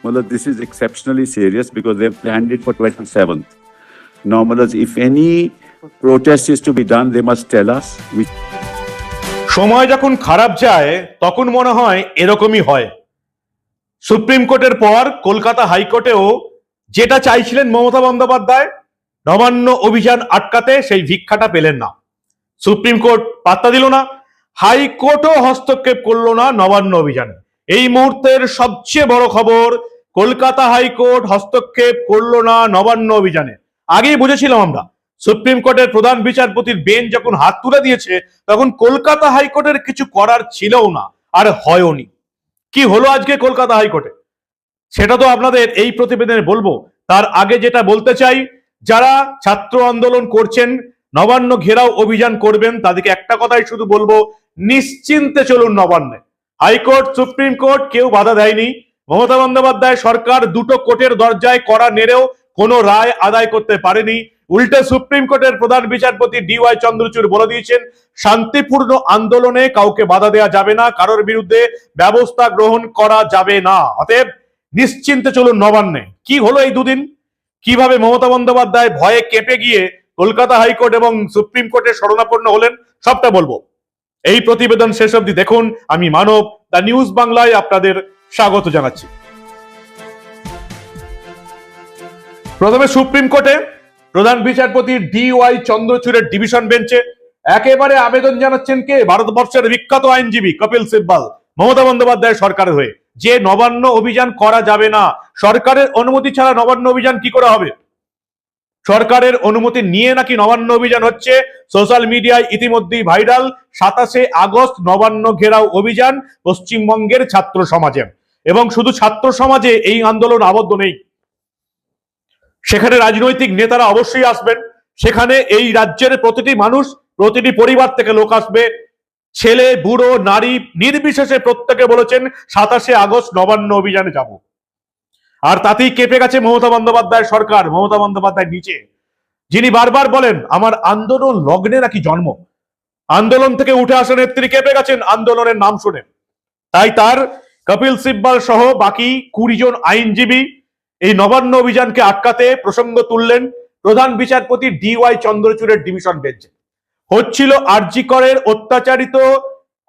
Well, this is exceptionally serious because they've planned it for 27th. Now, if any protest is to be done, they must tell us. সময় যখন খারাপ যায় তখন মনে হয় এরকমই হয়। সুপ্রিম কোর্টের পর কলকাতা হাইকোর্টেও যেটা চাইছিলেন মমতা বন্দ্যোপাধ্যায়, নবান্ন অভিযান আটকাতে, সেই ভিক্ষাটা পেলেন না। সুপ্রিম কোর্ট পাত্তা দিল না, হাইকোর্টও হস্তক্ষেপ করলো না নবান্ন অভিযানে। এই মুহূর্তের সবচেয়ে বড় খবর, কলকাতা হাইকোর্ট হস্তক্ষেপ করলো না নবান্ন অভিযানে। আগেই বুঝেছিলাম আমরা, সুপ্রিম কোর্টের প্রধান বিচারপতির বেঞ্চ যখন হাত তুলে দিয়েছে তখন কলকাতা হাইকোর্টের কিছু করার ছিলও না, আর হয়ওনি। কি হলো আজকে কলকাতা হাইকোর্টে সেটা তো আপনাদের এই প্রতিবেদনে বলবো। তার আগে যেটা বলতে চাই, যারা ছাত্র আন্দোলন করছেন, নবান্ন ঘেরাও অভিযান করবেন, তাদেরকে একটা কথাই শুধু বলবো, নিশ্চিন্তে চলুন নবান্নে। হাইকোর্ট, সুপ্রিম কোর্ট কেউ বাধা দেয়নি। মমতা বন্দ্যোপাধ্যায় সরকার দুটো কোর্টের দরজায় কড়া নেড়েও কোনো রায় আদায় করতে পারেনি। উল্টে সুপ্রিম কোর্টের প্রধান বিচারপতি DY চন্দ্রচূড় বলে দিয়েছেন, শান্তিপূর্ণ আন্দোলনে কাউকে বাধা দেওয়া যাবে না, কারোর বিরুদ্ধে ব্যবস্থা গ্রহণ করা যাবে না। অতএব নিশ্চিন্তে চলুন নবান্নে। কি হলো এই দুদিন, কিভাবে মমতা বন্দ্যোপাধ্যায় ভয়ে কেঁপে গিয়ে কলকাতা হাইকোর্ট এবং সুপ্রিম কোর্টের শরণাপন্ন হলেন, সবটা বলবো। এই প্রতিবেদন শেষ অবধি দেখুন। আমি মানব, দ্য নিউজ বাংলায় আপনাদের স্বাগত জানাচ্ছি। প্রথমে সুপ্রিম কোর্টে প্রধান বিচারপতি DY চন্দ্রচূড়ের ডিভিশন বেঞ্চে একেবারে আবেদন জানাচ্ছেন কে? ভারতবর্ষের বিখ্যাত আইনজীবী কপিল সিব্বল, মমতা বন্দ্যোপাধ্যায় সরকারের হয়ে, যে নবান্ন অভিযান করা যাবে না। সরকারের অনুমতি ছাড়া নবান্ন অভিযান কি করে হবে? সরকারের অনুমতি নিয়ে নাকি নবান্ন অভিযান হচ্ছে। সোশ্যাল মিডিয়ায় ইতিমধ্যেই ভাইরাল 27শে আগস্ট নবান্ন ঘেরাও অভিযান পশ্চিমবঙ্গের ছাত্র সমাজে। এবং শুধু ছাত্র সমাজে এই আন্দোলন আবদ্ধ নেই, সেখানে রাজনৈতিক নেতারা অবশ্যই আসবেন। সেখানে এই রাজ্যের প্রতিটি মানুষ, প্রতিটি পরিবার থেকে লোক আসবে, ছেলে বুড়ো নারী নির্বিশেষে প্রত্যেকে বলেছেন 27শে আগস্ট নবান্ন অভিযানে যাব। আর তাতেই কেঁপে গেছে মমতা বন্দ্যোপাধ্যায় সরকার, মমতা বন্দ্যোপাধ্যায় নিচে, যিনি বারবার বলেন আমার আন্দোলন লগ্নে নাকি জন্ম। আন্দোলন থেকে উঠে আসা নেত্রী কেঁপে গেছেন আন্দোলনের নাম শুনে। তাই তার কপিল সিব্বল সহ বাকি 20 জন আইনজীবী এই নবান্ন অভিযানকে আটকাতে প্রসঙ্গ তুললেন প্রধান বিচারপতি DY চন্দ্রচূড়ের ডিভিশন বেঞ্চে। হচ্ছিল আরজি করের অত্যাচারিত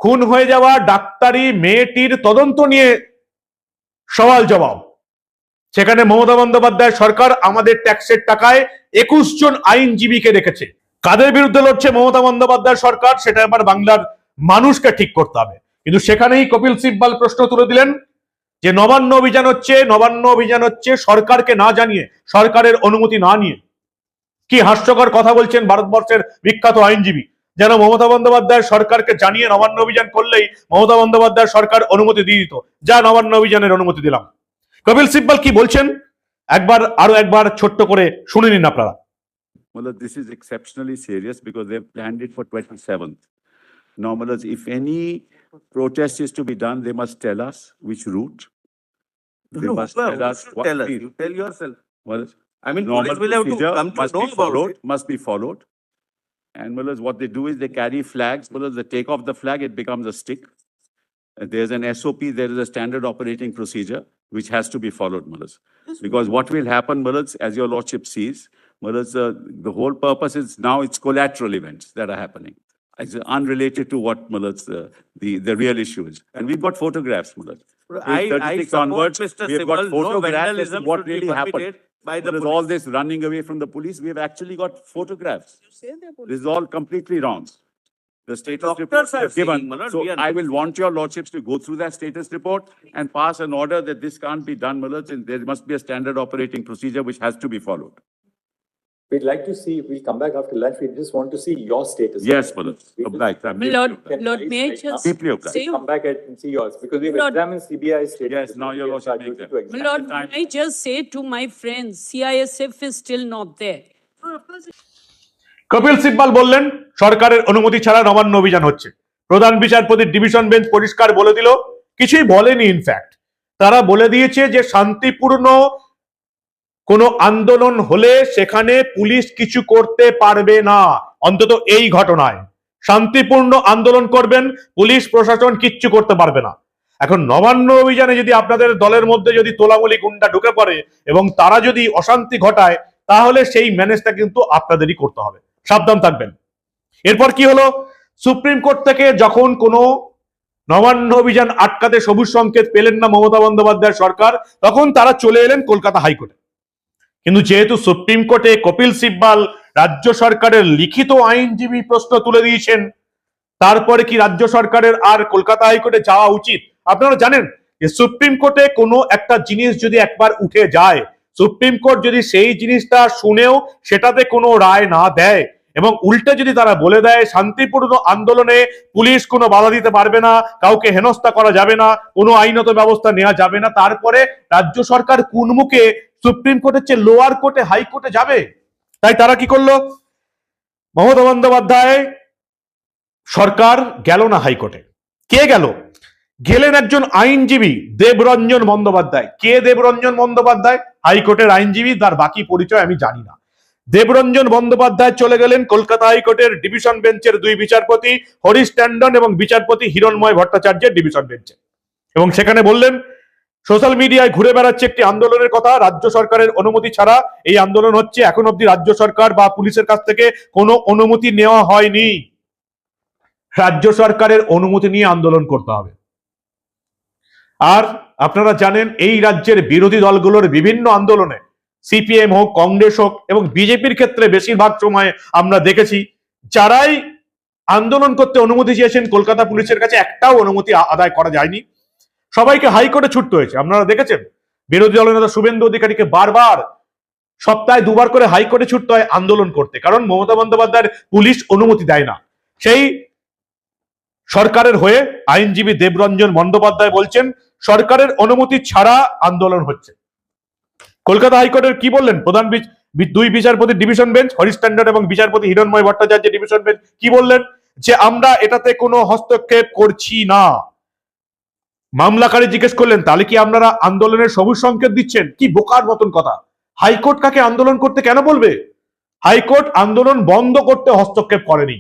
খুন হয়ে যাওয়া ডাক্তারি মেয়েটির তদন্ত নিয়ে সওয়াল জবাব। সেখানে মমতা বন্দ্যোপাধ্যায় সরকার আমাদের ট্যাক্সের টাকায় 21 জন আইনজীবীকে রেখেছে। কাদের বিরুদ্ধে লড়ছে মমতা বন্দ্যোপাধ্যায় সরকার, সেটা এবার বাংলার মানুষকে ঠিক করতে হবে। কিন্তু সেখানেই কপিল সিব্বল প্রশ্ন তুলে দিলেন যে নবান্ন অভিযান হচ্ছে সরকারকে না জানিয়ে, সরকারের অনুমতি না নিয়ে। কি হাস্যকর কথা বলছেন ভারতবর্ষের বিখ্যাত আইনজীবী, যেন মমতা বন্দ্যোপাধ্যায় সরকারকে জানিয়ে নবান্ন অভিযান করলেই মমতা বন্দ্যোপাধ্যায় সরকার অনুমতি দিয়ে দিত। যা নবান্ন অভিযানের অনুমতি দিলাম। কপিল সিব্বল কি বলছেন আরো একবার ছোট্ট করে শুনে নিন আপনারা। Well, this is exceptionally serious because they've planned it for 27th. Now, if any protest is to be done, they must tell us which route. They must tell us what tell us. field. You tell yourself. Well, I mean, normal police will have to procedure come to must know be about followed. it. Must be followed. And what they do is they carry flags. They take off the flag, it becomes a stick. There's an SOP. There is a standard operating procedure which has to be followed, because what will happen, as your lordship sees, the whole purpose is now it's collateral events that are happening. It's unrelated to what the real issue is. And we've got photographs, I support Mr. We've got Sibbal. No photographs vandalism of what should be really happened. permitted by the All police. this running away from the police, we have actually got photographs. You say they're police. This is all completely wrong. The status Doctors report we are have given. saying, Manoj, So we are- I will want your lordships to go through that status report and pass an order that this can't be done, and there must be a standard operating procedure which has to be followed. We'd like to see, we'll come back after lunch, we just want to see your status. Yes, obliged. I'm deeply Lord, obliged. Lord, may I just Deeply obliged. say, Come back and see yours, because we've Lord- examined CBI status. Yes, now your lordship We'll make to them. examine. Lord, time. may I just say to my friends, CISF is still not there. Kapil Sibal বললেন সরকারের অনুমতি ছাড়া নবান্ন অভিযান হচ্ছে। প্রধান বিচারপতির division bench পরিষ্কার বলে দিল, কিছুই বলেনি। ইনফ্যাক্ট তারা বলে দিয়েছে যে শান্তিপূর্ণ কোনো আন্দোলন হলে সেখানে পুলিশ কিছু করতে পারবে না। অন্তত এই ঘটনায় শান্তিপূর্ণ আন্দোলন করবেন, পুলিশ প্রশাসন কিচ্ছু করতে পারবে না। এখন নবান্ন অভিযানে যদি আপনাদের দলের মধ্যে যদি তোলামুলি গুন্ডা ঢুকে পড়ে এবং তারা যদি অশান্তি ঘটায়, তাহলে সেই ম্যানেজটা কিন্তু আপনাদেরই করতে হবে, সাবধান থাকবেন। এরপর কি হলো, সুপ্রিম কোর্ট থেকে যখন কোনো নবান্ন অভিযান আটকাতে সবুজ সংকেত পেলেন না মমতা বন্দ্যোপাধ্যায়ের সরকার, তখন তারা চলে এলেন কলকাতা হাইকোর্টে। কিন্তু যেহেতু সুপ্রিম কোর্টে কপিল সিব্বাল রাজ্য সরকারের লিখিত আইনজীবী প্রশ্ন তুলে দিয়েছেন, তারপরে কি রাজ্য সরকারের আর কলকাতা হাইকোর্টে যাওয়া উচিত? আপনারা জানেন যে সুপ্রিম কোর্টে কোনো একটা জিনিস যদি একবার উঠে যায়, সুপ্রিম কোর্ট যদি সেই জিনিসটা শুনেও সেটাতে কোনো রায় না দেয় এবং উল্টে যদি তারা বলে দেয় শান্তিপূর্ণ আন্দোলনে পুলিশ কোনো বাধা দিতে পারবে না, কাউকে হেনস্থা করা যাবে না, কোনো আইনত ব্যবস্থা নেওয়া যাবে না, তারপরে রাজ্য সরকার কোন মুখে সুপ্রিম কোর্টের চেয়ে লোয়ার কোর্টে হাইকোর্টে যাবে? তাই তারা কি করলো, মমতা বন্দ্যোপাধ্যায় সরকার গেল না হাইকোর্টে। কে গেল? গেলেন একজন আইনজীবী, দেবরঞ্জন বন্দ্যোপাধ্যায়। কে দেবরঞ্জন বন্দ্যোপাধ্যায়? হাইকোর্টের আইনজীবী, তার বাকি পরিচয় আমি জানি না। দেবরঞ্জন বন্দ্যোপাধ্যায় চলে গেলেন কলকাতা হাইকোর্টের ডিভিশন বেঞ্চের দুই বিচারপতি হরিশ ট্যান্ডন এবং বিচারপতি হিরণময় ভট্টাচার্যের ডিভিশন বেঞ্চে, এবং সেখানে বললেন সোশ্যাল মিডিয়ায় ঘুরে বেড়াচ্ছে একটি আন্দোলনের কথা, রাজ্য সরকারের অনুমতি ছাড়া এই আন্দোলন হচ্ছে, এখন অব্দি রাজ্য সরকার বা পুলিশের কাছ থেকে কোনো অনুমতি নেওয়া হয়নি, রাজ্য সরকারের অনুমতি নিয়ে আন্দোলন করতে হবে। আর আপনারা জানেন এই রাজ্যের বিরোধী দলগুলোর বিভিন্ন আন্দোলনে সিপিএম হোক, কংগ্রেস হোক এবং বিজেপির ক্ষেত্রে বেশিরভাগ সময় আমরা দেখেছি যারাই আন্দোলন করতে অনুমতি চেয়েছেন কলকাতা পুলিশের কাছে একটাও অনুমতি আদায় করা যায়নি, সবাইকে হাইকোর্টে ছুটতে হয়েছে। আপনারা দেখেছেন বিরোধী দলনেতা শুভেন্দু অধিকারীকে বারবার সপ্তাহে দুবার করে হাইকোর্টে ছুটতে হয় আন্দোলন করতে, কারণ মমতা বন্দ্যোপাধ্যায়ের পুলিশ অনুমতি দেয় না। সেই সরকারের হয়ে আইনজীবী দেবরঞ্জন বন্দ্যোপাধ্যায় বলছেন সরকারের অনুমতি ছাড়া আন্দোলন হচ্ছে। কলকাতা হাইকোর্টের কি বললেন প্রধান দুই বিচারপতি ডিভিশন বেঞ্চ হরিশ ট্যান্ডন এবং বিচারপতি হিরণময় ভট্টাচার্যের ডিভিশন বেঞ্চ কি বললেন, যে আমরা এটাতে কোনো হস্তক্ষেপ করছি না। মামলাকারী জিজ্ঞেস করলেন তাহলে কি আপনারা আন্দোলনের সবুজ সংকেত দিচ্ছেন? কি বোকার মতন কথা! হাইকোর্ট কাকে আন্দোলন করতে কেন বলবে? হাইকোর্ট আন্দোলন বন্ধ করতে হস্তক্ষেপ করেনি,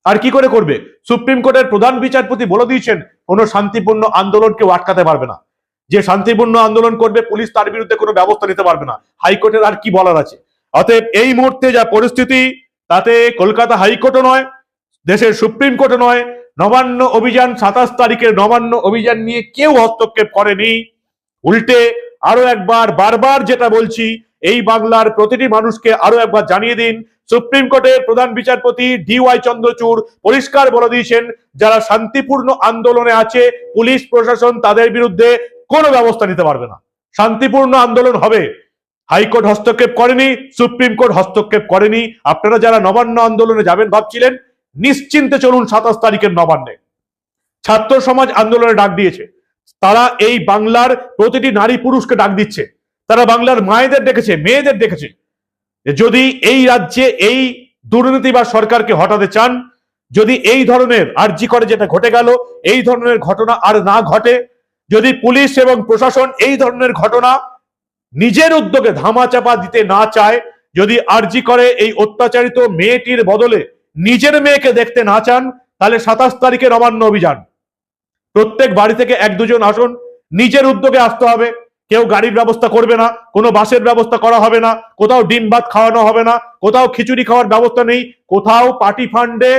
আর কি করে করবে? সুপ্রিম কোর্টের প্রধান বিচারপতি বলে দিয়েছেন কোনো শান্তিপূর্ণ আন্দোলন কেউ আটকাতে পারবে না, যে শান্তিপূর্ণ আন্দোলন করবে পুলিশ তার বিরুদ্ধে কোনো ব্যবস্থা নিতে পারবে না। হাইকোর্টের আর কি বলার আছে? অতএব এই মুহূর্তে যা পরিস্থিতি, তাতে কলকাতা হাইকোর্টও নয়, দেশের সুপ্রিম কোর্টও নয়, নবান্ন অভিযান 27 তারিখের নবান্ন অভিযান নিয়ে কেউ হস্তক্ষেপ করেনি। উল্টে আরো একবার বারবার যেটা বলছি, এই বাংলার প্রতিটি মানুষকে আরো একবার জানিয়ে দিন, সুপ্রিম কোর্টের প্রধান বিচারপতি DY চন্দ্রচূড় পরিষ্কার বলে দিয়েছেন যারা শান্তিপূর্ণ আন্দোলনে আছে পুলিশ প্রশাসন তাদের বিরুদ্ধে কোনো ব্যবস্থা নিতে পারবে না। শান্তিপূর্ণ আন্দোলন হবে, হাইকোর্ট হস্তক্ষেপ করেনি, সুপ্রিম কোর্ট হস্তক্ষেপ করেনি। আপনারা যারা নবান্ন আন্দোলনে যাবেন ভাবছিলেন, নিশ্চিন্তে চলুন 27 তারিখের নবান্নে। ছাত্র সমাজ আন্দোলনে ডাক দিয়েছে, তারা এই বাংলার প্রতিটি নারী পুরুষকে ডাক দিচ্ছে, তারা বাংলার মায়েদের ডেকেছে, মেয়েদের ডেকেছে। যদি এই রাজ্যে এই দুর্নীতি বা সরকারকে হটাতে চান, যদি এই ধরনের আরজি করে যেটা ঘটে গেল এই ধরনের ঘটনা আর না ঘটে, যদি পুলিশ এবং প্রশাসন এই ধরনের ঘটনা নিজের উদ্যোগে ধামাচাপা দিতে না চায়, যদি আরজি করে এই অত্যাচারিত মেয়েটির বদলে নিজের মেয়েকে দেখতে না চান, তাহলে 27 তারিখে নবান্ন অভিযান। প্রত্যেক বাড়ি থেকে 1-2 জন আসুন, নিজের উদ্যোগে আসতে হবে। কেউ গাড়ির ব্যবস্থা করবে না, কোনো বাসের ব্যবস্থা করা হবে না, কোথাও ডিম ভাত খাওয়ানো হবে না, কোথাও খিচুড়ি খাওয়ার ব্যবস্থা নেই, কোথাও পার্টি ফান্ডে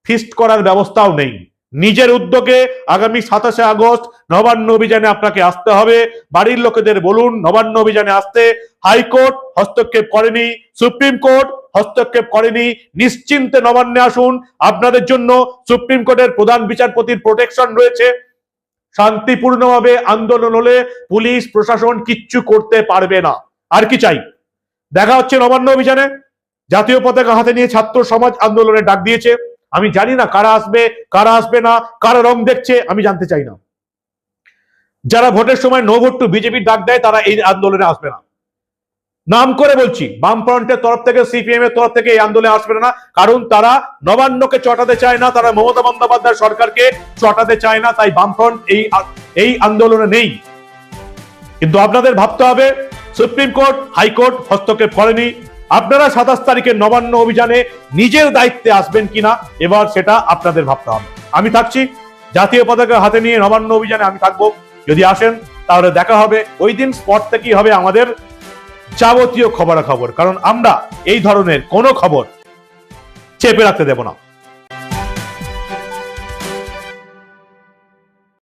ফিস্ট করার ব্যবস্থাও নেই। নিজের উদ্যোগে আগামী 27শে আগস্ট নবান্ন অভিযানে আপনাকে আসতে হবে। বাড়ির লোকেদের বলুন নবান্ন অভিযানে আসতে। হাইকোর্ট হস্তক্ষেপ করেনি, সুপ্রিম কোর্ট হস্তক্ষেপ করেনি, নিশ্চিন্তে নবান্নে আসুন। আপনাদের জন্য সুপ্রিম কোর্টের প্রধান বিচারপতির প্রোটেকশন রয়েছে। শান্তিপূর্ণভাবে আন্দোলন হলে পুলিশ প্রশাসন কিচ্ছু করতে পারবে না। আর কি চাই? দেখা হচ্ছে নবান্ন অভিযানে। জাতীয় পতাকা হাতে নিয়ে ছাত্র সমাজ আন্দোলনের ডাক দিয়েছে। আমি জানি না কারা আসবে কারা আসবে না, কারা রং দেখছে আমি জানতে চাই না। যারা ভোটের সময় নো ভোট টু বিজেপির ডাক দেয় তারা এই আন্দোলনে আসবে না। নাম করে বলছি, বামফ্রন্টের তরফ থেকে, সিপিএম এর তরফ থেকে এই আন্দোলনে আসবে না, কারণ তারা নবান্নকে চটাতে চায় না, তারা মমতা বন্দ্যোপাধ্যায় সরকারকে চটাতে চায় না। তাই বামফ্রন্ট এই আন্দোলনে নেই। কিন্তু আপনাদের ভাবতে হবে, সুপ্রিম কোর্ট হাইকোর্ট হস্তক্ষেপ করেনি। আপনারা 27 তারিখের নবান্ন অভিযানে নিজের দায়িত্বে আসবেন কিনা এবার সেটা আপনাদের ভাবতে হবে। আমি থাকছি, জাতীয় পতাকা হাতে নিয়ে নবান্ন অভিযানে আমি থাকবো। যদি আসেন তাহলে দেখা হবে ওই দিন। স্পট থেকেই হবে আমাদের যাবতীয় খবরাখবর, কারণ আমরা এই ধরনের কোনো খবর চেপে রাখতে দেব না।